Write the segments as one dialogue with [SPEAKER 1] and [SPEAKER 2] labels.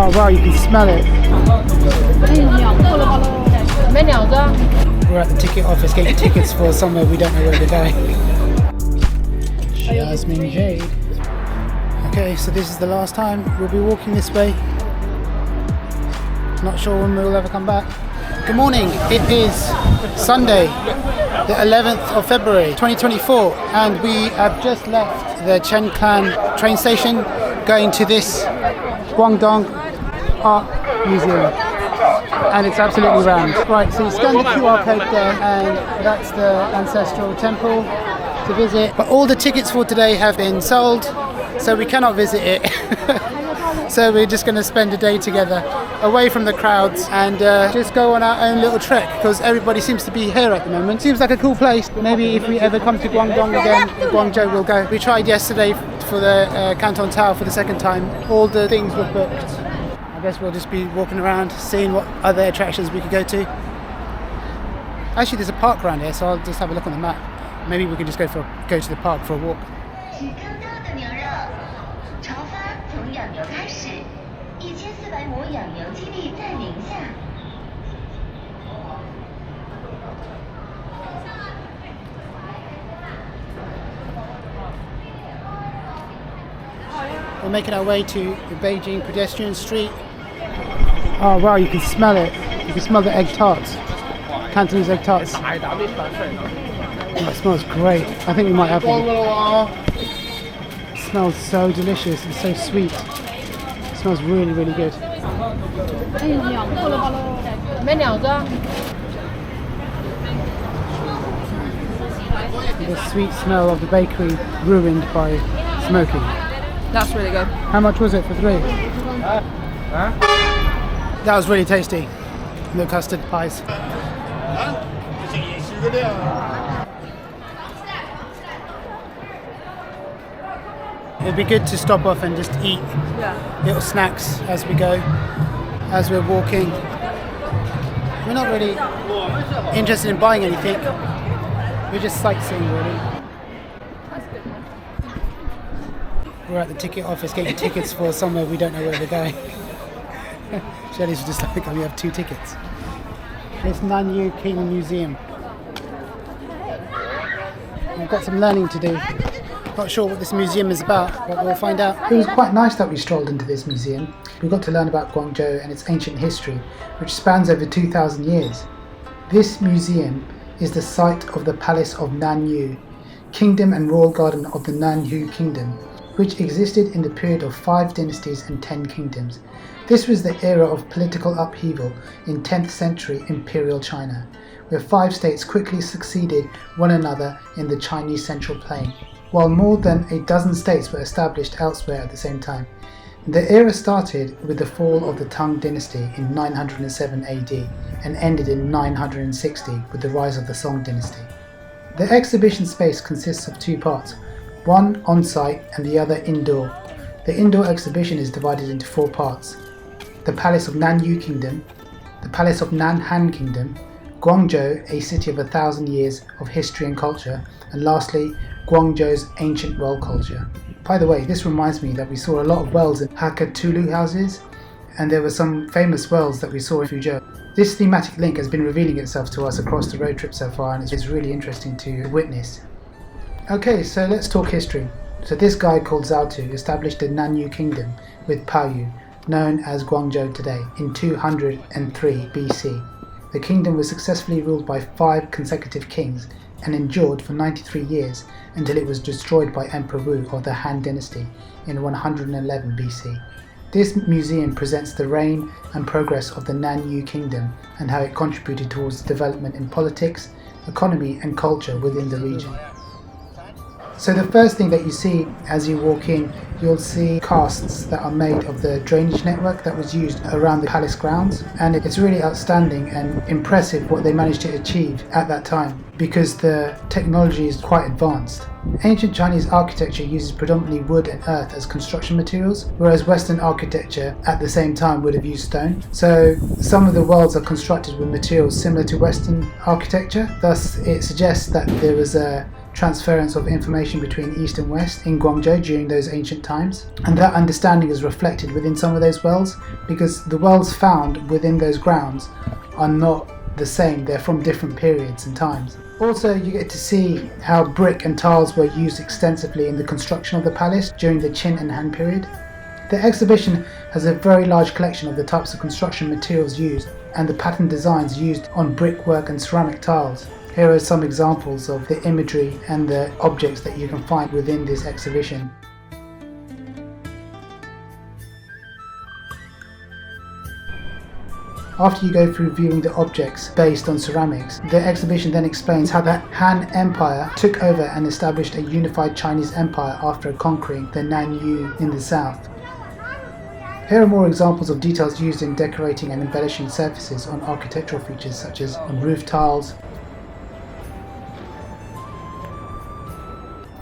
[SPEAKER 1] Oh wow, you can smell it. We're at the ticket office getting tickets for somewhere we don't know where to go. Jasmine Jade. Okay, so this is the last time we'll be walking this way. Not sure when we'll ever come back. Good morning, it is Sunday, the 11th of February 2024, and we have just left the Canton train station going to this Guangdong Art Museum, and it's absolutely rammed. Right, so you scan the QR code there, and that's the ancestral temple to visit. But all the tickets for today have been sold, so we cannot visit it. So we're just going to spend a day together away from the crowds and just go on our own little trek, because everybody seems to be here at the moment. Seems like a cool place. Maybe if we ever come to Guangdong again, Guangzhou we'll go. We tried yesterday for the Canton Tower for the second time. All the things were booked. I guess we'll just be walking around, seeing what other attractions we could go to. Actually, there's a park around here, so I'll just have a look on the map. Maybe we can just go to the park for a walk. We're making our way to the Beijing Pedestrian Street. Oh wow, you can smell it. You can smell the egg tarts. Cantonese egg tarts. Oh, it smells great. I think we might have one. It smells so delicious and so sweet. It smells really, really good. The sweet smell of the bakery ruined by smoking.
[SPEAKER 2] That's really good.
[SPEAKER 1] How much was it for three? That was really tasty. The custard pies. It'd be good to stop off and just eat little snacks as we go, as we're walking. We're not really interested in buying anything. We're just sightseeing, really. We're at the ticket office getting tickets for somewhere we don't know where we're going. Shelley's just like, we have 2 tickets. It's Nanyue King Museum. We've got some learning to do. Not sure what this museum is about, but we'll find out. It was quite nice that we strolled into this museum. We got to learn about Guangzhou and its ancient history, which spans over 2,000 years. This museum is the site of the Palace of Nanyue, Kingdom and Royal Garden of the Nanyue Kingdom, which existed in the period of 5 dynasties and 10 kingdoms. This was the era of political upheaval in 10th century imperial China, where 5 states quickly succeeded one another in the Chinese Central Plain, while more than a dozen states were established elsewhere at the same time. The era started with the fall of the Tang dynasty in 907 AD and ended in 960 with the rise of the Song dynasty. The exhibition space consists of 2 parts, one on-site and the other indoor. The indoor exhibition is divided into 4 parts: the Palace of Nanyue Kingdom, the Palace of Nanhan Kingdom, Guangzhou, a city of 1,000 years of history and culture, and lastly, Guangzhou's ancient well culture. By the way, this reminds me that we saw a lot of wells in Hakatulu houses, and there were some famous wells that we saw in Fuzhou. This thematic link has been revealing itself to us across the road trip so far, and it's really interesting to witness. Okay, so let's talk history. So this guy called Zhao Tu established the Nanyue Kingdom with Paoyu, known as Guangzhou today, in 203 BC. The kingdom was successfully ruled by 5 consecutive kings and endured for 93 years until it was destroyed by Emperor Wu of the Han Dynasty in 111 BC. This museum presents the reign and progress of the Nanyue Kingdom and how it contributed towards development in politics, economy and culture within the region. So the first thing that you see as you walk in, you'll see casts that are made of the drainage network that was used around the palace grounds, and it's really outstanding and impressive what they managed to achieve at that time because the technology is quite advanced. Ancient Chinese architecture uses predominantly wood and earth as construction materials, whereas Western architecture at the same time would have used stone. So some of the worlds are constructed with materials similar to Western architecture, thus it suggests that there was a transference of information between East and West in Guangzhou during those ancient times. And that understanding is reflected within some of those wells, because the wells found within those grounds are not the same, they're from different periods and times. Also, you get to see how brick and tiles were used extensively in the construction of the palace during the Qin and Han period. The exhibition has a very large collection of the types of construction materials used and the pattern designs used on brickwork and ceramic tiles. Here are some examples of the imagery and the objects that you can find within this exhibition. After you go through viewing the objects based on ceramics, the exhibition then explains how the Han Empire took over and established a unified Chinese empire after conquering the Nanyue in the south. Here are more examples of details used in decorating and embellishing surfaces on architectural features such as on roof tiles,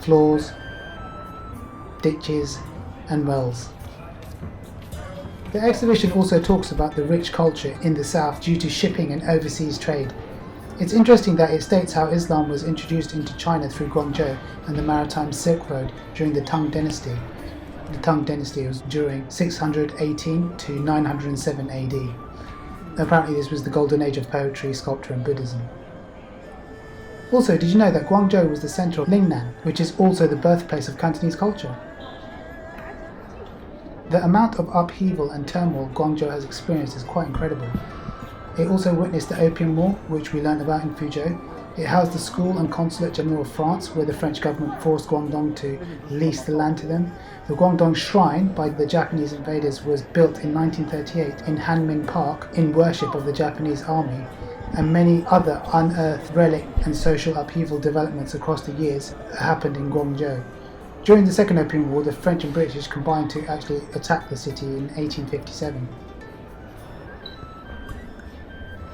[SPEAKER 1] floors, ditches and wells. The exhibition also talks about the rich culture in the south due to shipping and overseas trade. It's interesting that it states how Islam was introduced into China through Guangzhou and the maritime Silk Road during the Tang Dynasty. The Tang Dynasty was during 618 to 907 AD. Apparently this was the golden age of poetry, sculpture and Buddhism. Also, did you know that Guangzhou was the centre of Lingnan, which is also the birthplace of Cantonese culture? The amount of upheaval and turmoil Guangzhou has experienced is quite incredible. It also witnessed the Opium War, which we learned about in Fuzhou. It housed the school and consulate general of France, where the French government forced Guangdong to lease the land to them. The Guangdong Shrine by the Japanese invaders was built in 1938 in Hanmin Park in worship of the Japanese army, and many other unearthed relic and social upheaval developments across the years happened in Guangzhou. During the Second Opium War, the French and British combined to actually attack the city in 1857.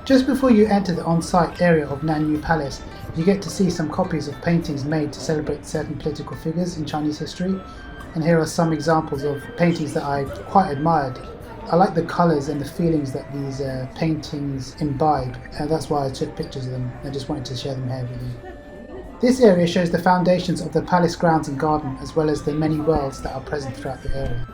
[SPEAKER 1] Just before you enter the on-site area of Nanyue Palace, you get to see some copies of paintings made to celebrate certain political figures in Chinese history, and here are some examples of paintings that I quite admired. I like the colours and the feelings that these paintings imbibe, and that's why I took pictures of them. I just wanted to share them here with you. This area shows the foundations of the palace grounds and garden, as well as the many wells that are present throughout the area.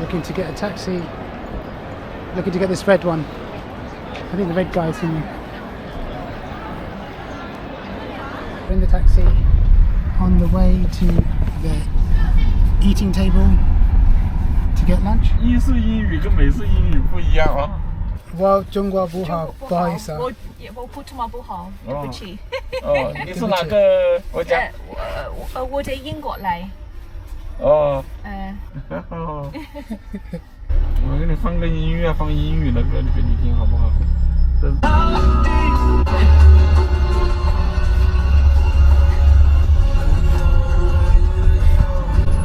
[SPEAKER 1] Looking to get a taxi, looking to get this red one. I think the red guy's in there. We're in the taxi on the way to the eating table to get lunch.
[SPEAKER 2] 英式英语跟美式英语不一样啊。
[SPEAKER 1] 我中国不好，不好意思啊。
[SPEAKER 3] 我普通话不好，对不起。
[SPEAKER 2] 哦，你是哪个国家？
[SPEAKER 3] 我在英国来。
[SPEAKER 2] 哦。我给你放个音乐，放英语的歌给你听，好不好？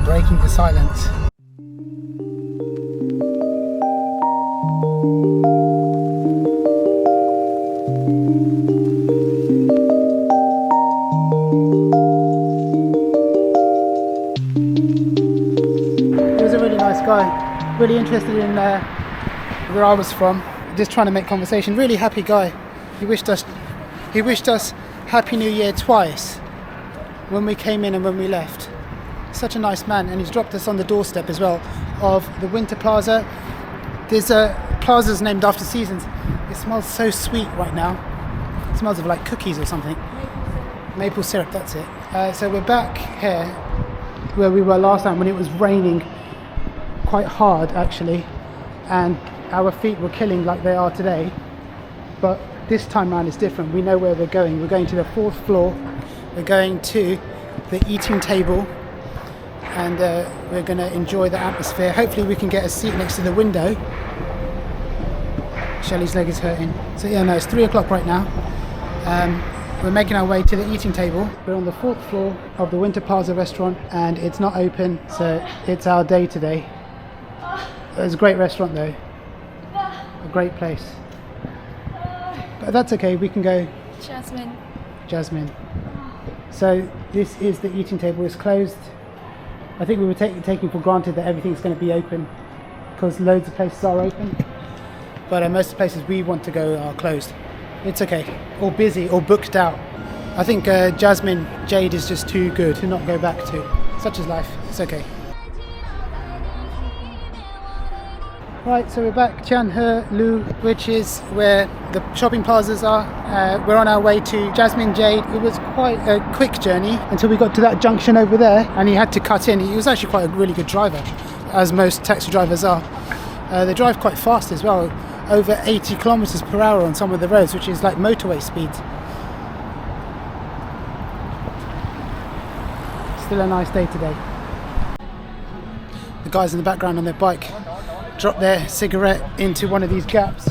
[SPEAKER 1] Breaking the silence. He was a really nice guy, really interested in where I was from, just trying to make conversation. Really happy guy. He wished us Happy New Year twice, when we came in and when we left. Such a nice man, and he's dropped us on the doorstep as well of the Winter Plaza. There's plazas named after seasons. It smells so sweet right now. It smells of like cookies or something. Maple syrup, that's it. So we're back here where we were last time when it was raining quite hard actually, and our feet were killing like they are today. But this time around it's different. We know where we're going. We're going to the 4th floor. We're going to the eating table, and we're going to enjoy the atmosphere. Hopefully we can get a seat next to the window. Shelley's leg is hurting. So yeah, no, it's 3 o'clock right now. We're making our way to the eating table. We're on the 4th floor of the Winter Plaza restaurant, and it's not open, so it's our day today. It's a great restaurant though, a great place. But that's okay, we can go. Jasmine. So this is the eating table. It's closed. I think we were taking for granted that everything's going to be open because loads of places are open, but most of the places we want to go are closed. It's okay, or busy, or booked out. I think Jasmine Jade is just too good to not go back to. Such is life, it's okay. Right, so we're back Tianhe Lu, which is where the shopping plazas are. We're on our way to Jasmine Jade. It was quite a quick journey until we got to that junction over there, and he had to cut in. He was actually quite a really good driver, as most taxi drivers are. They drive quite fast as well, over 80 kilometers per hour on some of the roads, which is like motorway speed. Still a nice day today. The guys in the background on their bike dropped their cigarette into one of these gaps,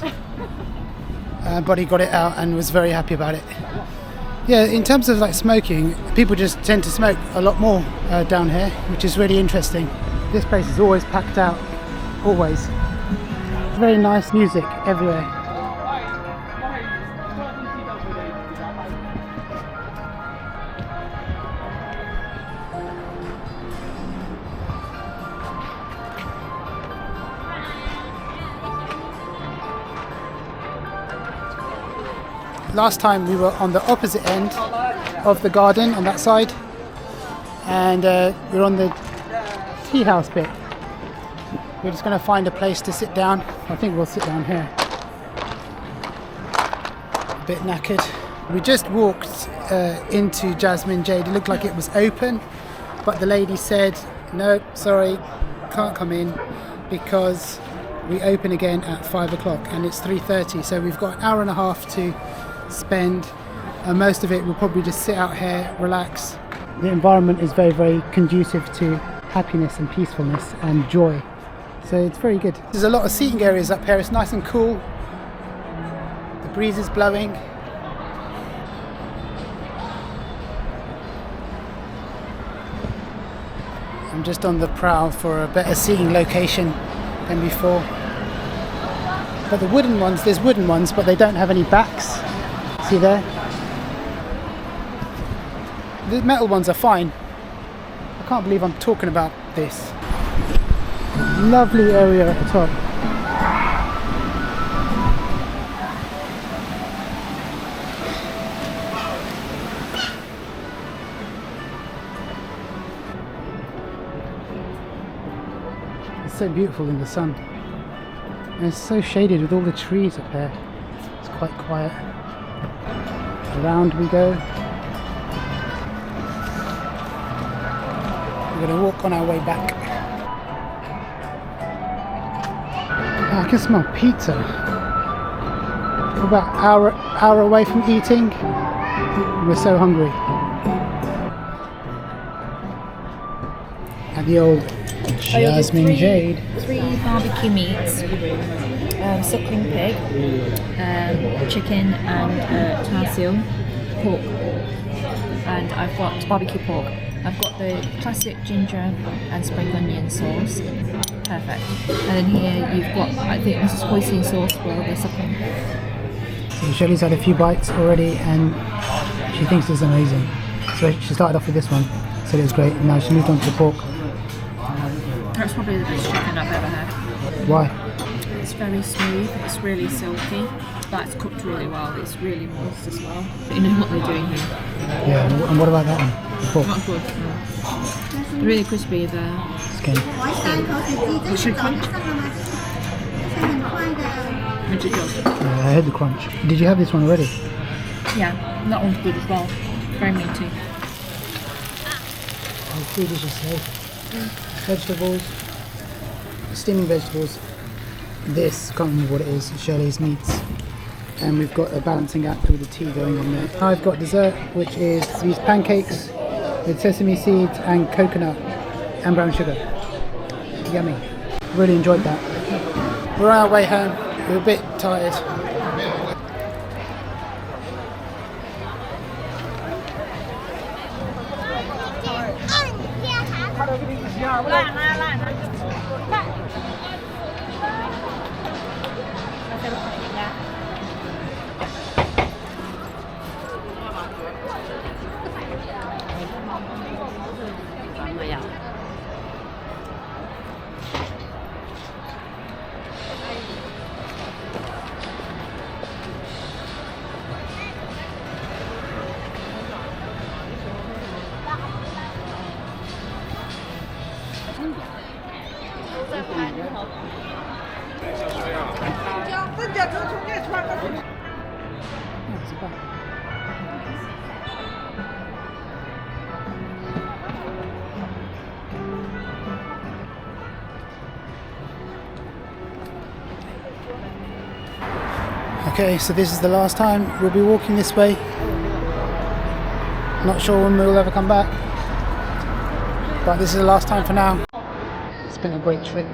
[SPEAKER 1] but he got it out and was very happy about it. Yeah, in terms of like smoking, people just tend to smoke a lot more down here, which is really interesting. This place is always packed out, always. Very nice music everywhere. Last time we were on the opposite end of the garden on that side, and we're on the tea house bit. We're just going to find a place to sit down. I think we'll sit down here. A bit knackered. We just walked into Jasmine Jade. It looked like it was open, but the lady said, no, sorry, can't come in because we open again at 5 o'clock and it's 3:30. So we've got an hour and a half to spend, and most of it we'll probably just sit out here, relax. The environment is very, very conducive to happiness and peacefulness and joy, so it's very good. There's a lot of seating areas up here. It's nice and cool, the breeze is blowing. I'm just on the prowl for a better seating location than before. But the wooden ones, there's wooden ones, but they don't have any backs. See there? The metal ones are fine. I can't believe I'm talking about this. Lovely area at the top. It's so beautiful in the sun. And it's so shaded with all the trees up here. It's quite quiet. Around we go. We're going to walk on our way back. I can smell pizza. We're about an hour away from eating. We're so hungry. At the old Jasmine Jade.
[SPEAKER 3] 3 barbecue meats, suckling pig, chicken and char siu, pork. And I've got barbecue pork. I've got the classic ginger and spring onion sauce. Perfect. And then here you've got, I think this is hoisin sauce for the suckling.
[SPEAKER 1] So Shelley's had a few bites already and she thinks it's amazing. So she started off with this one, said it was great, and now she moved on to the pork.
[SPEAKER 3] That's probably the best chicken I've ever had.
[SPEAKER 1] Why?
[SPEAKER 3] It's very smooth, it's really silky, but it's cooked really well, it's really moist as well. You know what they're doing here.
[SPEAKER 1] Yeah, and what about that one? The pork?
[SPEAKER 3] Not good. No. Really crispy, the
[SPEAKER 1] Skin.
[SPEAKER 3] What's your crunch?
[SPEAKER 1] Yeah, I heard the crunch. Did you have this one already?
[SPEAKER 3] Yeah, that one's good as well. Very meaty.
[SPEAKER 1] Oh, food is just safe. Vegetables, steaming vegetables. This, can't remember what it is, Shirley's meats. And we've got a balancing act with the tea going on there. I've got dessert, which is these pancakes with sesame seeds and coconut and brown sugar. Yummy. Really enjoyed that. We're on our way home. We're a bit tired. Okay, so this is the last time we'll be walking this way. Not sure when we'll ever come back, but this is the last time for now. It's been a great trip.